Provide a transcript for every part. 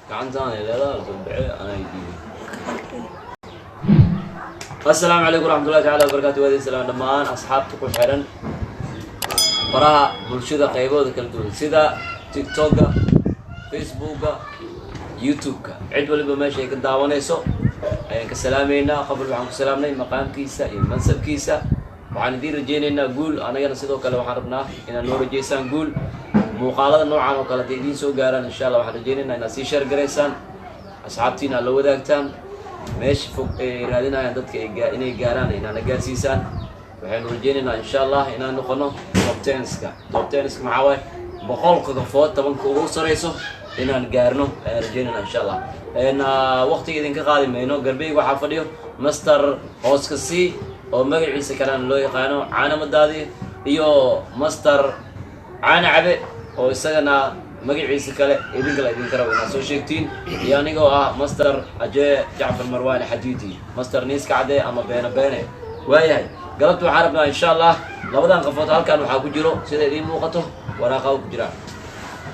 كان ثاني لا البعي أنا يجي. السلام عليكم ورحمة الله تعالى وبركاته. وهذه السلام دمان أصحاب تقول حيران براها مرشدة قيبة ذكرتون سيدا تيك توك فيسبوك يوتيوب عد ولا بماشي كنت داوانيسو أيان كسلامينا قبل وعن كسلامنا مقام كيسا منصب كيسا وعن دير رجينا نقول أنا جالس سيدو كلا وحربنا إن نور جيسان نقول مقالة نوعا وكلا تيدين سو جاران إن شاء الله وحنا رجينا ناسي شر جريسان أصحابتنا لو ذاكتان ماشي فوق رادينا عندك إني جاران إن أنا جالسيسان وحنا رجينا إن شاء الله إن نخونه توب تنسك معاوي بقول كفوت طبعا كوروس رئيسه إن جارنو رجينا إن شاء الله إن وقت إذا كقادم إنه قربي وحفظيه مستر أوسكسي أو مجلس كلام لو يقانو عنا مدادي يو مستر عنا عبء أو سجنا مجلس كلام إذن كلام ناسو شيكتين يعني جو مستر أجا جعفر مروان حديدي مستر نيس كعدة أما بينه وياي قلت وحاربنا إن شاء الله لابد أن قفوت هالكانوا حاكو جرو سيدا دين موقته ورقاو كجران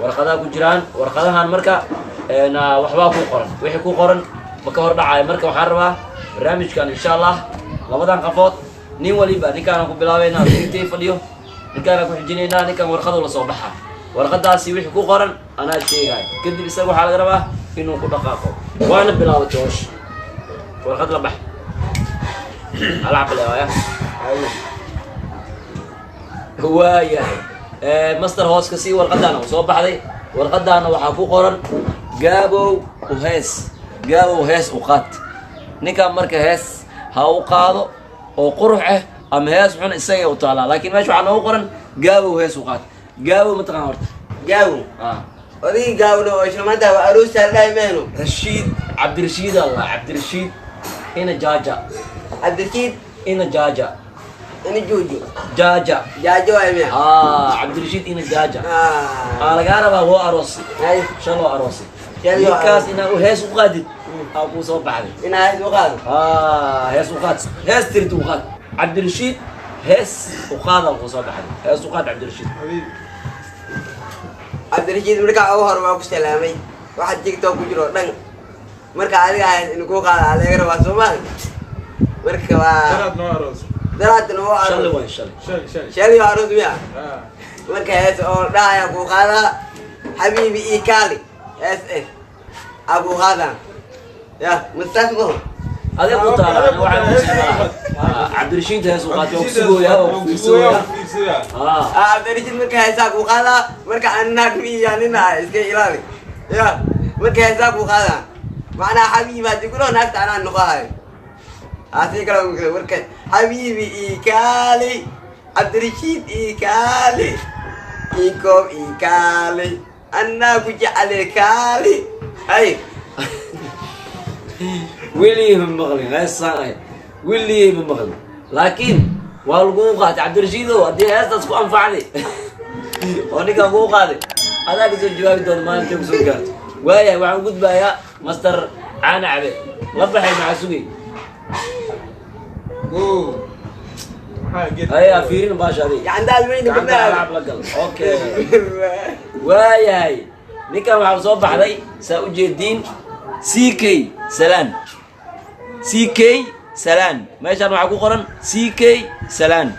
ورقادا كجران ورقادا هان مركا أنا وحباكو قرن ويحكو قرن بكهر دعاي مركا وحاربها برنامج كان إن شاء الله لابد أن قفوت نين وليبا نكان أكو بلاوينا نيتي فاليو نكان أكو حجينينا نكان ورقادا ولا صوبحها ورقادا سي ويحكو قرن أنا الشيء هاي كنت بيساقو حالة قربا إنو كو دقاقو وانا بلاوتوش ورقادا لبح ألعب بلاويا هواية مستر هوسكسي والقدانة وصوب بحدي والقدانة وحافو قرن جابوا وهيس وقات نكا مركا هيس هاو قاضو وقرحه أم هيس وحن إساقي وطالع لكن ماشو عنه قرن جابوا وهيس وقات جابوا متقامرت جابوا ودي جابوا وشمتها وأروس الله يمينه عبد الرشيد الله عبد الرشيد هنا جاجا عبد الرشيد هنا جاجا ini Jojo. جاجا يا عبد الرشيد إن جاجا على جاربه هو أروسي شلون أروسي كاس إنه هيس وقادد أبو صوب بعد إنه هيس وقاد هيس وقاد هيس تريد وقاد عبد الرشيد هيس وقاد أبو صوب بعد هيس وقاد عبد الرشيد عبد الرشيد مركا أوهر ما كستلامي واحد تيك توك وجرو دن مركا عليه إنه كوكا عليه غير واسومان مركا درات نو شل شل يعرض بيها مركا هيس أو لا يا أبو خالا حبيبي إيكالي هيس أبو خالا يا مستثمر هذا قطع أنا واحد عبد الرشيد هيس وقاد يوكسوه يا عبد الرشيد مركا هيس أبو خالا مركا أنك مي يعني نا إسكي إلالي يا مركا هيس أبو خالا معنا حبيبي تقولون نفس أنا النقاهي أسيك لهم كذا مركا حبيبي إيكالي عبد الرشيد إيكالي إيكوم إيكالي أنا كنت على كالي هاي ويلي من مغلي لا الصاغي ويلي من مغلي لكن والقوقات عبد الرشيد هو دي هسه تكون انفعني ونيك قوقات هذا كسر جواب دون ما انت كسر قالت ويا وعن قد بايا مستر عانى عبد لبحي مع سوقي هيا فيرين باشا دي يعني ده المين قلنا اوكي ويا هي نيكا مع صوب علي ساوجي الدين سيكي سلان ماشي انا معكو قرن سيكي سلان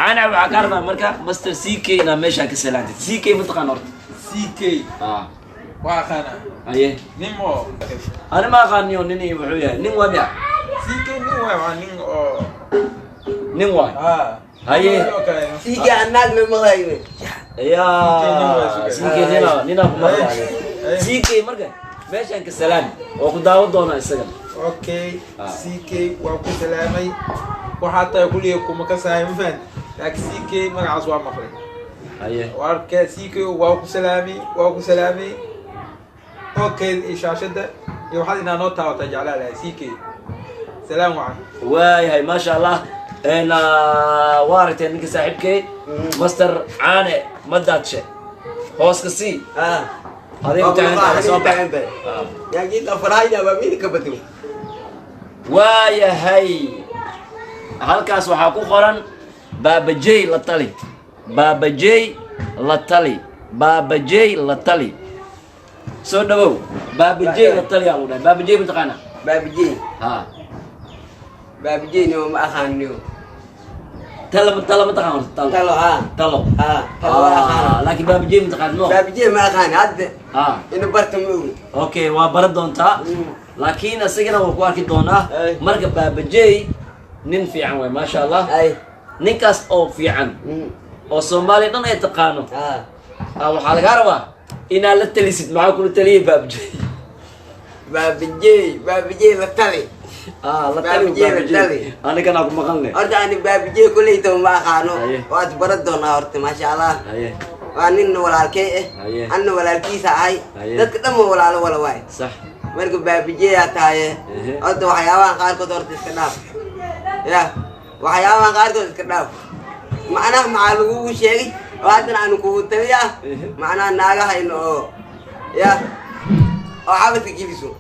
انا وعكرنا مركا مستر سيكي انا ماشي كسلان سيكي منطقه نورت سيكي واخانا ايه نيمو انا ما غنيو نيني وحويا نين وبيع سيكي نيمو نين واي هاي سيكي أنك من مغايبه يا سيكي نينا مرة سيكي مركا ماشي كسلان وقداو دونا السجن اوكي سيكي وابو سلامي وحتى يقول لكم كساي مفان لكن سيكي ما عصوا مخرج ايه واركا سيكي وابو سلامي اوكي شاشده يوحدنا نوتا وتجعلها لها سيكي سلام عليكم واي ما شاء الله انا وارت انك صاحبك مستر عانى مداتش هوسكسي هذه بتاعنا صوبح يا جيت افراينا بمين كبتو وايا هي halkaas waxaa ku qoran baabajey la tali soo dhawow baabajey la taliyaa u dhahay baabajey mataqaana baabijey ha baabijeyni oo ma aqaaniyo talo mataqaan talo haa talo talo waa aqaana laakiin baabajey mataqaan mo baabijey ma aqaani hadda ha ina barta ma ogi okay waa baran doontaa laakiin asigana waa ku arki doonaa Ay. marka baabajey nin fiican waay maasha allah ay ninkaas oo fiican oo soomaaliya dhan ay taqaano waxaa lagaa rabaa inaad la talisid maxaa kula taliyay baabajey baabijey la tali la Baabajey la tali. anigana ku maqan leh horta ani baabijey kuleyta ma aqaano Aye. waad baran doonaa horta maasha allah haye waa nin walaalkey Aye. anna walaalkiisa ahay Aye. dadka dhan ma walaalo wala waay sax marka baabijeyaa tahaye Ehe. horta waxyaabahan qaarkood horta iska dhaaf ya waxyaabahan qaarkood iska dhaaf macnaha maxaa lagugu sheegay oo haddana aanu kugu taliya Ehe. macnaha naagahayno oo ya oo xabadka geliso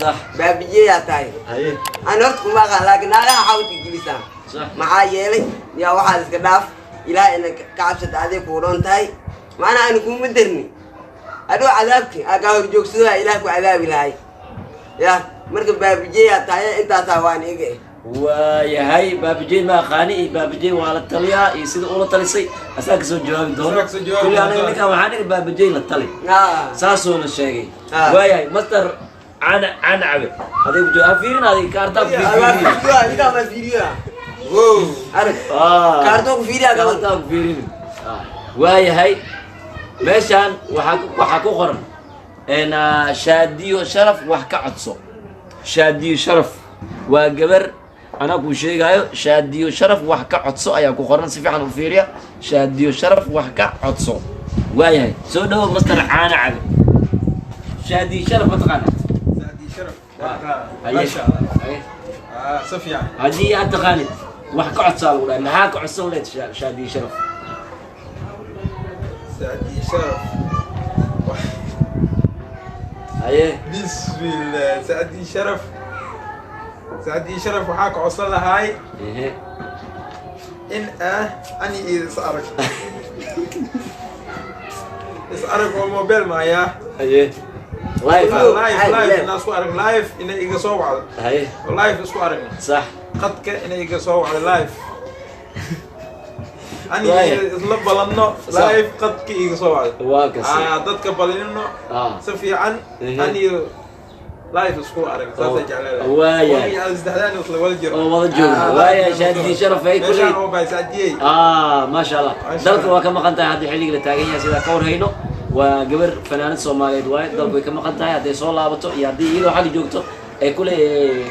sax baabijeyaa tahay haye aan horta kuma aqaan laakiin naagaha xabadka gelisaan sax maxaa yeelay yaa waxaad iska dhaaf ilaah ina ka cabsata aday kuu dhoon tahay macnaha aanu kuma darni adoo cadaabki aagaa horjoogsadaa ilaah ku cadaabi lahay ya marka baabijeyaa tahay intaasaa waan iga waayahay baabajey ma aqaani iyo baabajey waa la taliyaa iyo sida ula talisay asaa kasoo jawaabi doono Asaa kasoo jawaabi kulli aniga doona. ninkan waxaa nihi baabajey la tali saasuuna sheegay Ah. waayahay master cana cabe adigu ha fiirin adiga kaartaa ku fiirin arag kaartoo ku fiiriyaa gaban kaartaa ku fiirin waayahay meeshaan waxaa ku qoran shaadiyo sharaf wax ka codso shaadiyo sharaf waa gabar anaa kuu sheegaayo shaadiyo sharaf wax ka codso ayaa ku qoran si fiican u fiiriya shaadiyo sharaf wax ka codso waayahay soo dhawow master caana cabe shaadiyo sharaf mataqaana سعدي شرف Haye. ما شاء الله Haye. صفي يعني haddii aad taqaanid wax ka codsaa lagu dhahay maxaa ka codsan leed shaadiyo sharaf سعدي شرف haye بسم الله سعدي شرف سعدي شرف وحاك عصلا هاي ehe إن أني إذا سأرك سأرك وموبيل معايا haye live Hello. لايف Hi, لايف live. الناس سأرك لايف إن إيجا صوب على haye لايف سأرك صح قد إن إيجا صوب على لايف أني Right. إطلب بلنو صح. لايف قد كي إيجا صوب على waa kasi ضدك بلنو سفي عن إيه. أني لايف سكول أرك ساسا جعلها وايا. وهي استهداني وصل والجر oo wada jooga waaya shaadiyo sharaf ay ماشي kulli هو باي سعدي ما شاء الله ما شاء dalka الله. waa ka maqan tahay haddii xilliga la taagan yahay sidaa ka warhayno waa gabar fanaanad soomaaliyeed waaye dalku way ka maqan tahay hadday soo laabato iyo haddii iyadoo xagga joogto ay kule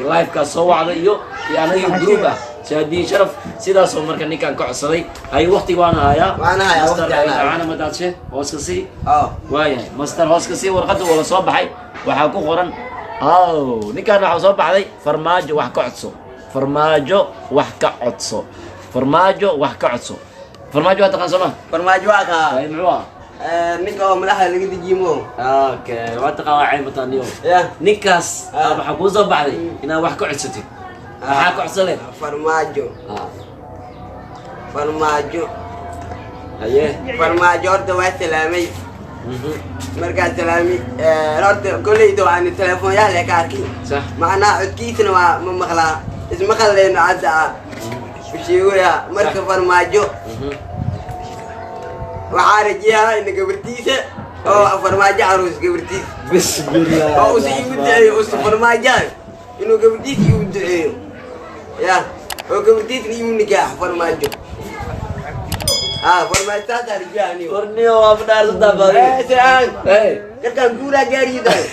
livekaas soo wacdo iyo anaga group ah shaadiyo sharaf sidaasoo marka ninkan ka codsaday ay waqtiga waana hayaa Waana hayaa, Master waqti aan hayaa. caana madaadshe hoos ka sii oo waayahay master hoos ka sii warqadda wala soo baxay waxaa ku qoran ninkaan waxaa soo baxday farmaajo wax ka codso farmaajo wax ka codso farmaajo wax ka codso farmaajo waa taqaan sooma farmaajo waa kaa ay muxuu ah ninka oo madaxa laga dejimo okay waa taqaan waa cay mataniyo ya ninkaas Ah. waxaa kuu soo baxday inaad wax ka codsatid maxaa ka codsaleen farmaajo farmaajo haye farmaajo horta waa salaamay markaa salaami horta kolleyda waan telefoonyaal ee ka arkay sax macnaha codkiisana waa ma maqlaa ismaqal leyno hadda sheegaya marka farmaajo waxaa rajeeyaa ina gabartiisa oo farmaajo aroos gabartiisa bismillah oo usi igu duceeyo usi farmaajaha inuu gabartiisa igu duceeyo ya oo gabartiisna igu nikaax farmaajo farmaajo saasaa rajeeyaa anigo warniyo waa fadhaarsantaa baadi sean hey dadkaan guuraa gaariyidahay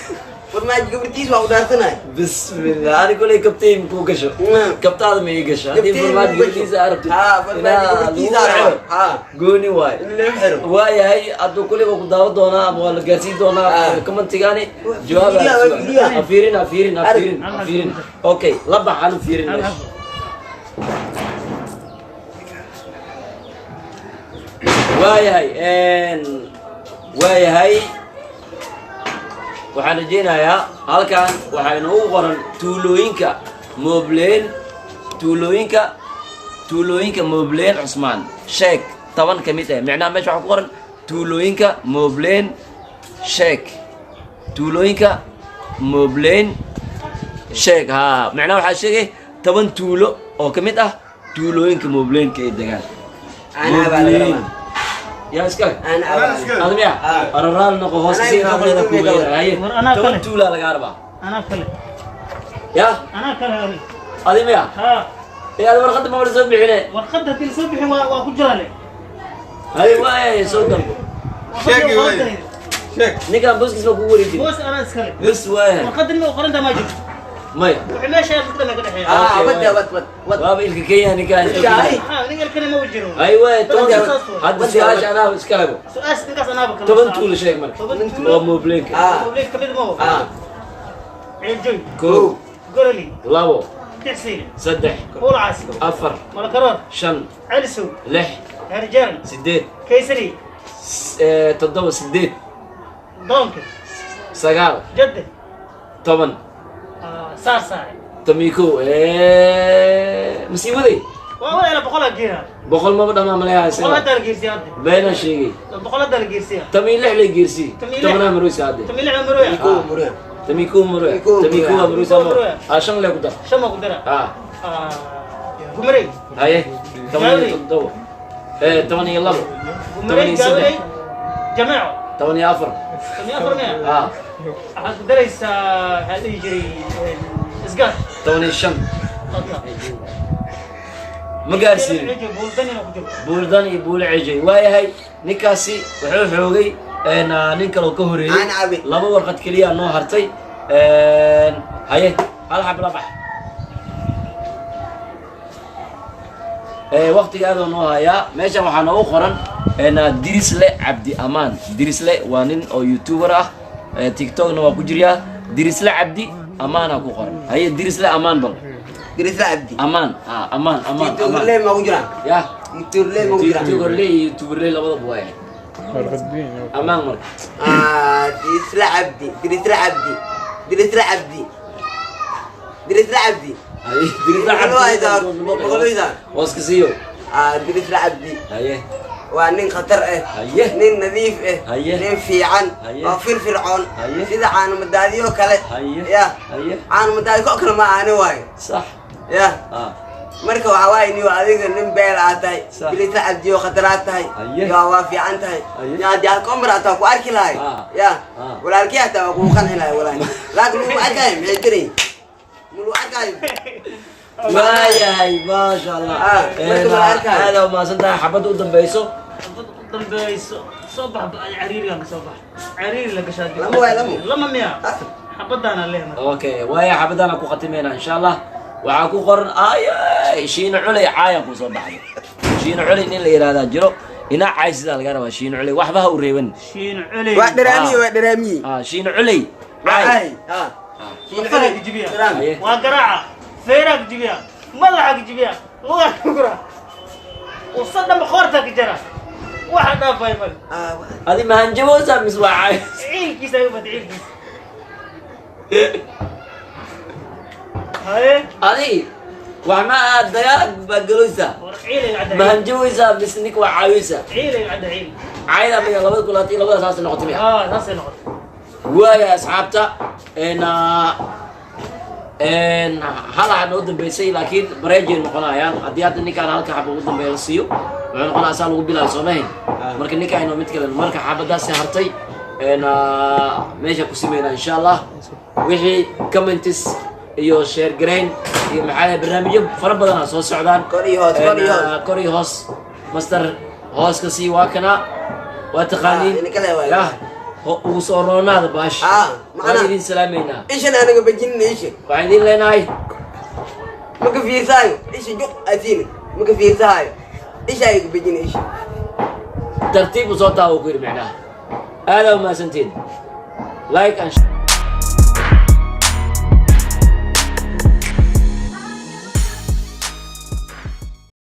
farmaajo gabartiisa waa u dhaarsanay bismillah ani kolay kabtay kuu gasho kabtaada ma ii gasho haddii farmaajo gabadhiisa aragtid farmaajo gabartiisa gooni waay in loo xiro waayahay hadduu kulliba ku daawan doonaa ama waa la gaarsiin doonaa commentigaani jawaab afiirin afiirin afiirin afiirin okay la bax anu fiirin meesha waayahay waayahay waxaan rajeynayaa halkan waxaa inoogu qoran tuulooyinka moobleen tuulooyinka moobleen cusmaan sheeg 10 ka mid ah micnaha meesha waxaa ku qoran tuulooyinka moobleen sheeg tuulooyinka Moobleen sheeg haa macnaha waxaa sheegay 10 tuulo oo ka mid ah tuulooyinka Moobleenka ee degaan أنا أبغى yaa iska أنا أبغى admiya araraal noqo hoos si qabreeda ku weerahay Ana kale. 10 tuula laga arba أنا كله ya أنا كله admiya ها ee aad warqad ma wada soo bixine ورقدها تلسبح وكجالي hay waay soo dalbo sheegi waay sheeg ninkan buskis ma ku wareejin بوس أنا أسكلي bus waay ورقد إنه قرنتها ما جبت may وحماشة قدامي كده حياة أوكي، ود waaba ilka kenya ninkan شاي. نيجي الكلمة وجهه hay waay hadda su'aasha anaa iska lago سؤال نقص أنا بكلم 10 tuulo sheeg marka oo Moobleenka ليك كبير مو عيل جوي كو قول لي labo تحسين saddex قول عاسي afar ولا قرار shan علسو lix يا رجال sideed كيسري toddoba sideed دونك sagaal جدة toban صار صار tamiko masii waday والله أنا بقولها جيها boqol maba dhamaa maleeyahay بقولها sida دار جيرسي أنت beena sheegay بقولها دار جيرسي tamii lix lay geersii Tamii lix. tobanaa maruusa hadde تميل عمرويا يكون مريح tamiko maruuya Tamiko tamiko maruuya. maruusa mo Tamiko shan lay ku dar شو ما قدرة قمري haye toban iyo toddoba toban iyo labo toban قمري iyo saddex قالوا جماعة toban iyo afar تميل أفرمية ها أحد درس هذا يجري إسقاط toban iyo shan أطلع ma gaarsiin بولدني نقدر buuldan iyo buule cijay waayahay ninkaasi wuxuu xoogay nin kaloo ka horeeyey Aan cabi. laba warqad keliya noo hartay haye hal xab la bax waqtiga aad noo hayaa meeshan waxaa noogu qoran Dirisle Cabdi Amaan Dirisle waa nin oo youtuber ah tiktokna waa ku jiryaa Dirisle Cabdi Amaan ku qoran haye Dirisle Amaan bal درس عبدي Amaan Amaan تقول لي ما وجران ya تقول لي ما وجران tuberley labada buwaay amaan marka درس عبدي درس عبدي درس عبدي درس عبدي haye dirida والله إذا بقول إذا waska siiyo درس عبدي haye وانين خطر هيه. نين نظيف هيه. نين في عن هيه. وفير فرعون هيه. سيدا عن مدادي وكله haye يا haye عن مدادي كوكل ما أنا واي صح يا marka waxa waay inuu adiga nin beel aad tahay Sax. bilita abdiyo khadaraad tahay Haye. yaa waa fiican tahay Haye. yaa diyaar komra ta ku arki lahay ya walaalkii hata ku qanci lahay walaahi laakiin uu arkay maxay tiri mulu arkay waayahay maasha allah marka la arkaayo. aada u mahadsantahay xabadda u dambayso dambayso صبح عريري لك صبح عريري لك شادي لما وين لما؟ لما ميا حبضنا علينا okay waaya xabadana ku khatimeena insha allah waxaa ku qoran ay shiina culay caaya ku soo baxday shiina culay nin la yiraahdaa jiro ina caay sida laga rabaa shiina culay waxba ha u reeban شين علي waa dharaami shiina culay caay caay ha فرق جبيا haye وقراعة فيرك جبيا ملعك جبيا لغة كبرى وصدم خورتك جرى واحد فايبل adi mahanjaboosa mis waa caay عيل كيس يبغى عيل كيس هاي adi wax ma aad dagaal baa galoysa عيل يقعد عيل mahanjaboosa mis nik waa caawisa عيل يقعد عيل caayda miya labada kulaati labada saas noqotay miya ناس نقط waaya asxaabta hal xab u dambeysay laakiin bareejay noqonayaan haddii hadda ninkaan halka xab ugu dambeeya la siiyo wuxuu noqonaa asaa lagu bilaayo soo mahayn marka ninkaan inoo mid kale marka xabadaasi hartay meesha ku simeynaa insha allah wixii comments iyo share garayn iyo maxaa barnaamijyo fara badan soo socdaan Kor iyo hoos, kor iyo hoos. kor iyo hoos master hooska sii waa kana waa taqaaniin ini kale waay. yah ugu soo roonaada baash macna- waan idin salaameynaa ishan anaga bajinna isha waxaan idin leenahay maka fiirsaayo isha juq asiina maka fiirsaayo isha ayaga bajina isha tartiib u soo taawo ku yidhi macnaha aada u mahadsantiin like and